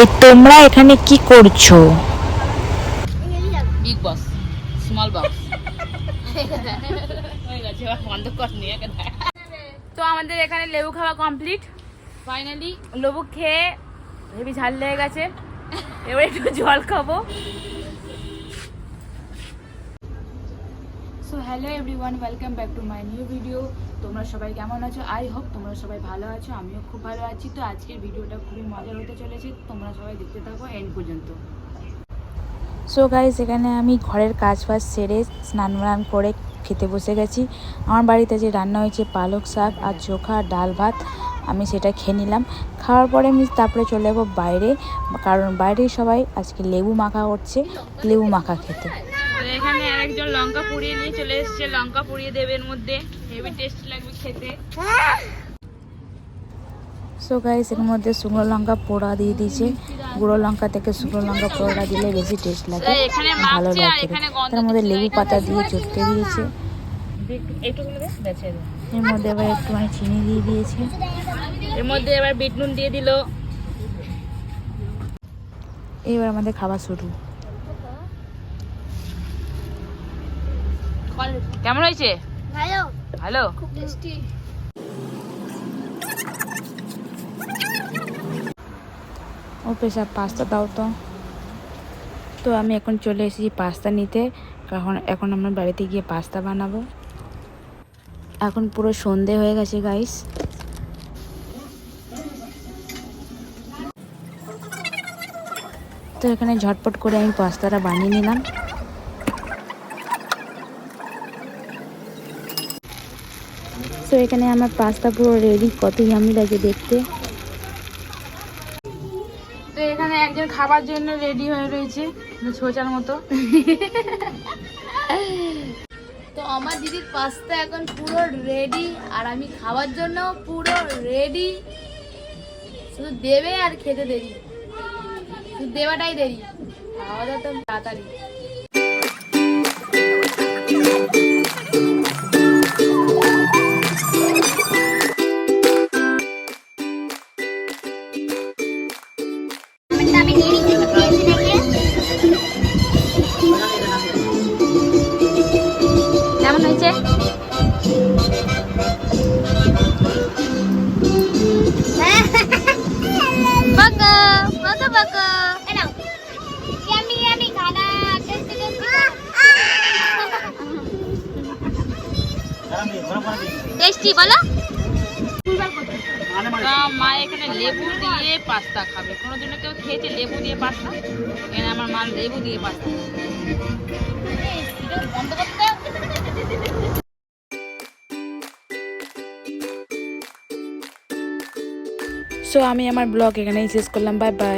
এই তোমরা এখানে কি করছো? বিগ বস স্মল বক্স হয়ে গেছে, এবার বন্ধ কর নিয়ে। তো আমাদের এখানে লেবু খাওয়া কমপ্লিট ফাইনালি। লেবু খেয়ে হেবি ঝাল লেগে গেছে, এবার একটু জল খাবো। So hello everyone, welcome back to my new video. তোমরা সবাই কেমন আছো? আই হোপ তোমরা সবাই ভালো আছো, আমিও খুব ভালো আছি। তো আজকের ভিডিওটা খুবই মজার হতে চলেছে, তোমরা সবাই দেখতে থাকো এন্ড পর্যন্ত। সো গাইস, এখানে আমি ঘরের কাজ বাজ সেরে স্নান টান করে খেতে বসে গেছি। আমার বাড়িতে যে রান্না হয়েছে পালক শাক আর চোখা ডাল ভাত, আমি সেটা খেয়ে নিলাম। খাওয়ার পরে আমি তারপরে চলে যাবো বাইরে, কারণ বাইরে সবাই আজকে লেবু মাখা করছে, লেবু মাখা খেতে। এখানে আরেকজন লঙ্কা পুড়িয়ে নিয়ে চলে এসেছে, লঙ্কা পুড়িয়ে দেবে এর মধ্যে, হেভি টেস্ট লাগবে খেতে। সো গাইস, এর মধ্যে শুকনো লঙ্কা পোড়া দিয়ে দিয়েছে। গুঁড়ো লঙ্কা থেকে শুকনো লঙ্কা পোড়া দিলে বেশি টেস্ট লাগে, ভালো লাগে। তার মধ্যে লেবু পাতা দিয়ে চটকে দিয়েছে। এর মধ্যে আবার একটুখানি চিনি দিয়ে দিয়েছে। এর মধ্যে এবার বিট নুন দিয়ে দিল। এবার আমাদের খাবার শুরু। কেমন হয়েছে? ভালো, ভালো, খুব টেস্টি। ও পেশা পাস্তা দাও তো। তো আমি এখন চলে এসেছি পাস্তা নিতে, কারণ এখন আমার বাড়িতে গিয়ে পাস্তা বানাবো। এখন পুরো সন্ধে হয়ে গেছে গাইস। তো এখানে ঝটপট করে আমি পাস্তাটা বানিয়ে নিলাম। তো এখানে আমার পাস্তা পুরো রেডি, কত ইয়ামি লাগে দেখতে। তো এখানে একজন খাবার জন্য রেডি হয়ে রয়েছে ছোচার মতো। তো আমার দিদির পাস্তা এখন পুরো রেডি, আর আমি খাওয়ার জন্য পুরো রেডি। শুধু দেবে আর খেতে দেরি, শুধু দেওয়াটাই দেরি, খাওয়াটা তো তাড়াতাড়ি। কেমন হয়েছে? বাকা বাকা বাকা। টেস্টি বলো। মা এখানে লেবু দিয়ে পাস্তা খাবে, কোনোদিনও কেউ খেয়েছে লেবু দিয়ে পাস্তা? এখানে আমার মা লেবু দিয়ে পাস্তা। বন্ধ করতে। সো আমি আমার ব্লগ এখানেই শেষ করলাম। Bye bye.